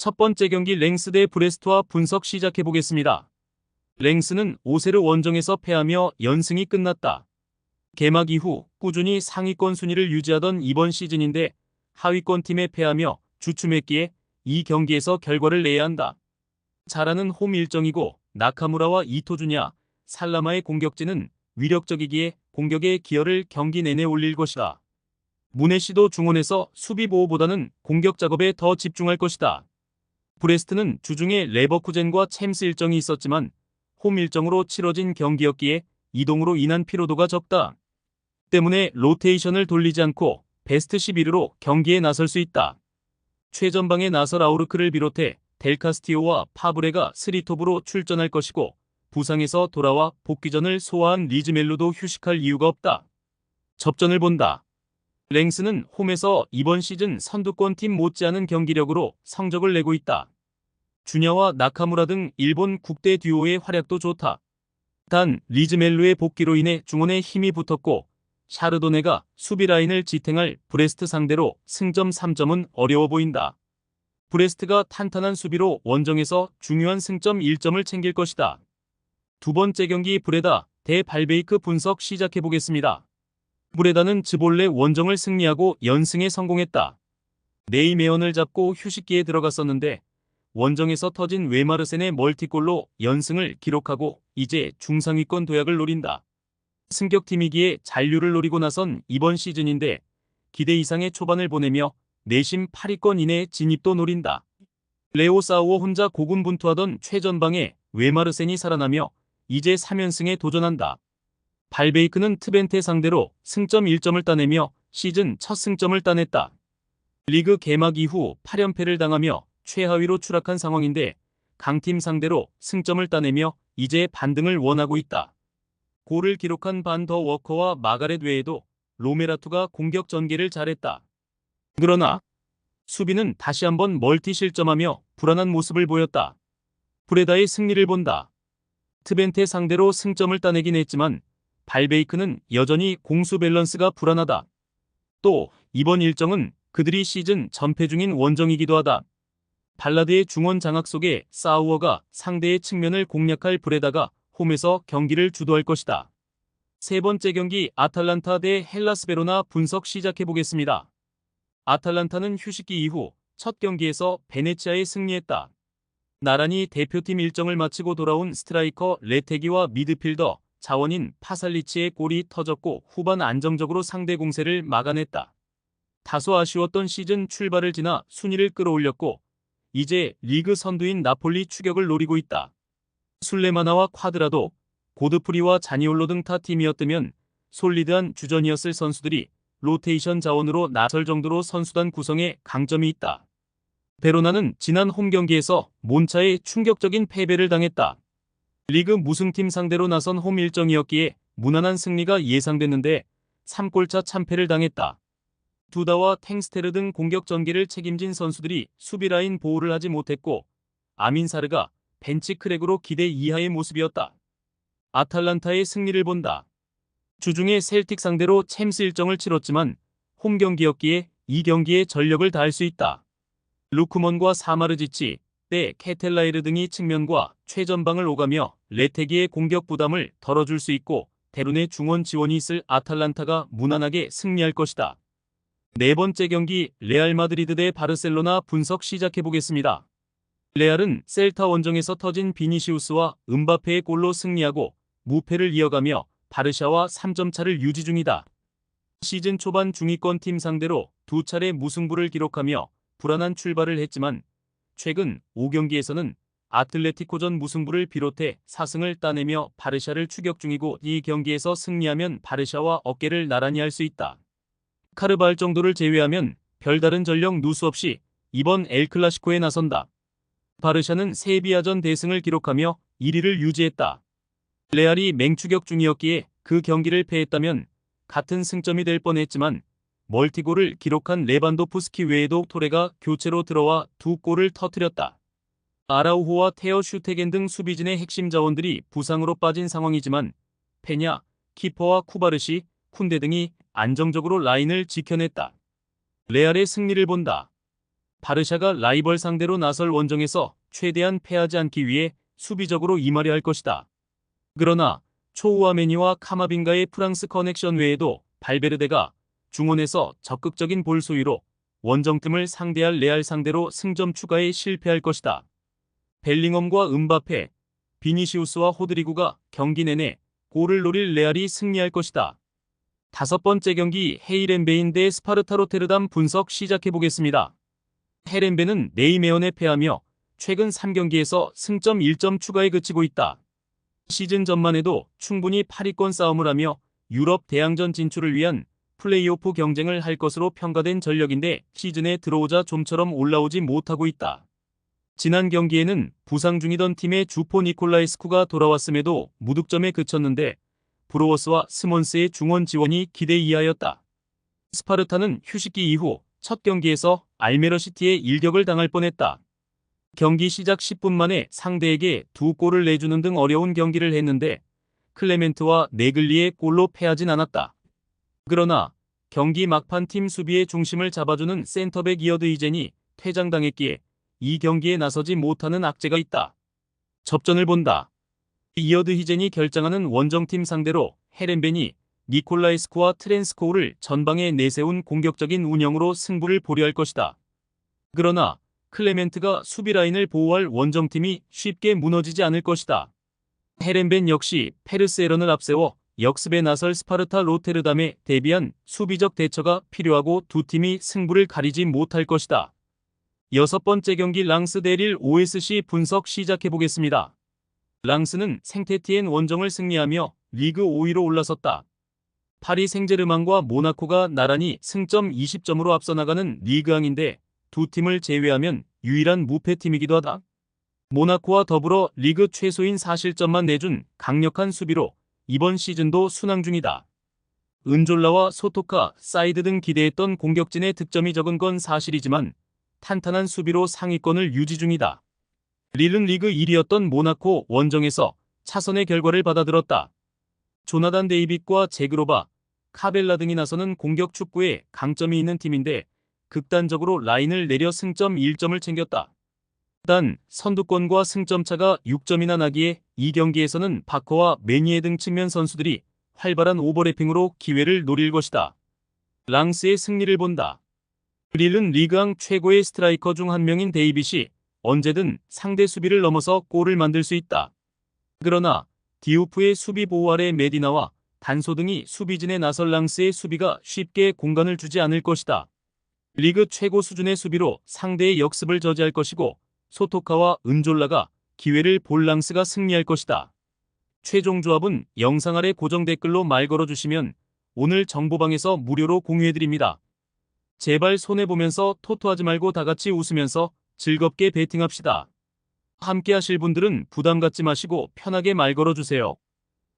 첫 번째 경기 랭스 대 브레스트와 분석 시작해보겠습니다. 랭스는 오세르 원정에서 패하며 연승이 끝났다. 개막 이후 꾸준히 상위권 순위를 유지하던 이번 시즌인데 하위권 팀에 패하며 주춤했기에 이 경기에서 결과를 내야 한다. 잘하는 홈 일정이고 나카무라와 이토주냐, 살라마의 공격진은 위력적이기에 공격의 기여를 경기 내내 올릴 것이다. 무네시도 중원에서 수비 보호보다는 공격 작업에 더 집중할 것이다. 브레스트는 주중에 레버쿠젠과 챔스 일정이 있었지만 홈 일정으로 치러진 경기였기에 이동으로 인한 피로도가 적다. 때문에 로테이션을 돌리지 않고 베스트 11으로 경기에 나설 수 있다. 최전방에 나설 아우르크를 비롯해 델카스티오와 파브레가 스리톱으로 출전할 것이고 부상에서 돌아와 복귀전을 소화한 리즈멜로도 휴식할 이유가 없다. 접전을 본다. 랭스는 홈에서 이번 시즌 선두권 팀 못지않은 경기력으로 성적을 내고 있다. 주냐와 나카무라 등 일본 국대 듀오의 활약도 좋다. 단 리즈멜로의 복귀로 인해 중원에 힘이 붙었고 샤르도네가 수비 라인을 지탱할 브레스트 상대로 승점 3점은 어려워 보인다. 브레스트가 탄탄한 수비로 원정에서 중요한 승점 1점을 챙길 것이다. 두 번째 경기 브레다 대 발베이크 분석 시작해보겠습니다. 브레다는 즈볼레 원정을 승리하고 연승에 성공했다. 네이메언을 잡고 휴식기에 들어갔었는데 원정에서 터진 웨마르센의 멀티골로 연승을 기록하고 이제 중상위권 도약을 노린다. 승격팀이기에 잔류를 노리고 나선 이번 시즌인데 기대 이상의 초반을 보내며 내심 8위권 이내 진입도 노린다. 레오 사우어 혼자 고군분투하던 최전방에 웨마르센이 살아나며 이제 3연승에 도전한다. 발베이크는 트벤테 상대로 승점 1점을 따내며 시즌 첫 승점을 따냈다. 리그 개막 이후 8연패를 당하며 최하위로 추락한 상황인데 강팀 상대로 승점을 따내며 이제 반등을 원하고 있다. 골을 기록한 반 더 워커와 마가렛 외에도 로메라투가 공격 전개를 잘했다. 그러나 수비는 다시 한번 멀티 실점하며 불안한 모습을 보였다. 브레다의 승리를 본다. 트벤테 상대로 승점을 따내긴 했지만 발베이크는 여전히 공수 밸런스가 불안하다. 또 이번 일정은 그들이 시즌 전패 중인 원정이기도 하다. 발라드의 중원 장악 속에 사우어가 상대의 측면을 공략할 브레다가 홈에서 경기를 주도할 것이다. 세 번째 경기 아탈란타 대 헬라스 베로나 분석 시작해보겠습니다. 아탈란타는 휴식기 이후 첫 경기에서 베네치아에 승리했다. 나란히 대표팀 일정을 마치고 돌아온 스트라이커 레테기와 미드필더 자원인 파살리치의 골이 터졌고 후반 안정적으로 상대 공세를 막아냈다. 다소 아쉬웠던 시즌 출발을 지나 순위를 끌어올렸고 이제 리그 선두인 나폴리 추격을 노리고 있다. 술레마나와 콰드라도, 고드프리와 자니올로 등 타 팀이었다면 솔리드한 주전이었을 선수들이 로테이션 자원으로 나설 정도로 선수단 구성에 강점이 있다. 베로나는 지난 홈 경기에서 몬차에 충격적인 패배를 당했다. 리그 무승팀 상대로 나선 홈 일정이었기에 무난한 승리가 예상됐는데 3골차 참패를 당했다. 두다와 탱스테르 등 공격 전개를 책임진 선수들이 수비 라인 보호를 하지 못했고 아민사르가 벤치 크랙으로 기대 이하의 모습이었다. 아탈란타의 승리를 본다. 주중에 셀틱 상대로 챔스 일정을 치렀지만 홈 경기였기에 이 경기에 전력을 다할 수 있다. 루크먼과 사마르지치, 때 케텔라이르 등이 측면과 최전방을 오가며 레테기의 공격 부담을 덜어줄 수 있고 대룬의 중원 지원이 있을 아탈란타가 무난하게 승리할 것이다. 네 번째 경기 레알 마드리드 대 바르셀로나 분석 시작해보겠습니다. 레알은 셀타 원정에서 터진 비니시우스와 음바페의 골로 승리하고 무패를 이어가며 바르샤와 3점 차를 유지 중이다. 시즌 초반 중위권 팀 상대로 두 차례 무승부를 기록하며 불안한 출발을 했지만 최근 5경기에서는 아틀레티코전 무승부를 비롯해 4승을 따내며 바르샤를 추격 중이고 이 경기에서 승리하면 바르샤와 어깨를 나란히 할 수 있다. 카르발 정도를 제외하면 별다른 전력 누수 없이 이번 엘클라시코에 나선다. 바르샤는 세비야전 대승을 기록하며 1위를 유지했다. 레알이 맹추격 중이었기에 그 경기를 패했다면 같은 승점이 될 뻔했지만 멀티골을 기록한 레반도프스키 외에도 토레가 교체로 들어와 두 골을 터뜨렸다. 아라우호와 테어 슈테겐 등 수비진의 핵심 자원들이 부상으로 빠진 상황이지만 페냐, 키퍼와 쿠바르시, 쿤데 등이 안정적으로 라인을 지켜냈다. 레알의 승리를 본다. 바르샤가 라이벌 상대로 나설 원정에서 최대한 패하지 않기 위해 수비적으로 임하려 할 것이다. 그러나 초우아메니와 카마빈가의 프랑스 커넥션 외에도 발베르데가 중원에서 적극적인 볼 소유로 원정팀을 상대할 레알 상대로 승점 추가에 실패할 것이다. 벨링엄과 음바페, 비니시우스와 호드리구가 경기 내내 골을 노릴 레알이 승리할 것이다. 다섯 번째 경기 헤이렌베인 대 스파르타 로테르담 분석 시작해보겠습니다. 헤렌베는 네이메언에 패하며 최근 3경기에서 승점 1점 추가에 그치고 있다. 시즌 전만 해도 충분히 8위권 싸움을 하며 유럽 대항전 진출을 위한 플레이오프 경쟁을 할 것으로 평가된 전력인데 시즌에 들어오자 좀처럼 올라오지 못하고 있다. 지난 경기에는 부상 중이던 팀의 주포 니콜라이스쿠가 돌아왔음에도 무득점에 그쳤는데 브로워스와 스몬스의 중원 지원이 기대 이하였다. 스파르타는 휴식기 이후 첫 경기에서 알메러시티에 일격을 당할 뻔했다. 경기 시작 10분 만에 상대에게 2골을 내주는 등 어려운 경기를 했는데 클레멘트와 네글리의 골로 패하진 않았다. 그러나 경기 막판 팀 수비의 중심을 잡아주는 센터백 이어드 히젠이 퇴장당했기에 이 경기에 나서지 못하는 악재가 있다. 접전을 본다. 이어드 히젠이 결장하는 원정팀 상대로 헤렌벤이 니콜라이스쿠와 트랜스코우를 전방에 내세운 공격적인 운영으로 승부를 보려 할 것이다. 그러나 클레멘트가 수비 라인을 보호할 원정팀이 쉽게 무너지지 않을 것이다. 헤렌벤 역시 페르스에런을 앞세워 역습에 나설 스파르타 로테르담에 대비한 수비적 대처가 필요하고 두 팀이 승부를 가리지 못할 것이다. 여섯 번째 경기 랑스 대 릴 OSC 분석 시작해보겠습니다. 랑스는 생테티엔 원정을 승리하며 리그 5위로 올라섰다. 파리 생제르맹과 모나코가 나란히 승점 20점으로 앞서 나가는 리그왕인데 두 팀을 제외하면 유일한 무패팀이기도 하다. 모나코와 더불어 리그 최소인 4실점만 내준 강력한 수비로 이번 시즌도 순항 중이다. 은졸라와 소토카, 사이드 등 기대했던 공격진의 득점이 적은 건 사실이지만 탄탄한 수비로 상위권을 유지 중이다. 릴은 리그 1위였던 모나코 원정에서 차선의 결과를 받아들었다. 조나단 데이빗과 제그로바, 카벨라 등이 나서는 공격 축구에 강점이 있는 팀인데 극단적으로 라인을 내려 승점 1점을 챙겼다. 단 선두권과 승점차가 6점이나 나기에 이 경기에서는 바커와 메니에 등 측면 선수들이 활발한 오버래핑으로 기회를 노릴 것이다. 랑스의 승리를 본다. 릴은 리그왕 최고의 스트라이커 중 한 명인 데이빗이 언제든 상대 수비를 넘어서 골을 만들 수 있다. 그러나 디우프의 수비 보호 아래 메디나와 단소 등이 수비진에 나설 랑스의 수비가 쉽게 공간을 주지 않을 것이다. 리그 최고 수준의 수비로 상대의 역습을 저지할 것이고 소토카와 은졸라가 기회를 볼 랑스가 승리할 것이다. 최종 조합은 영상 아래 고정 댓글로 말 걸어주시면 오늘 정보방에서 무료로 공유해드립니다. 제발 손해보면서 토토하지 말고 다같이 웃으면서 즐겁게 베팅합시다. 함께 하실 분들은 부담 갖지 마시고 편하게 말 걸어주세요.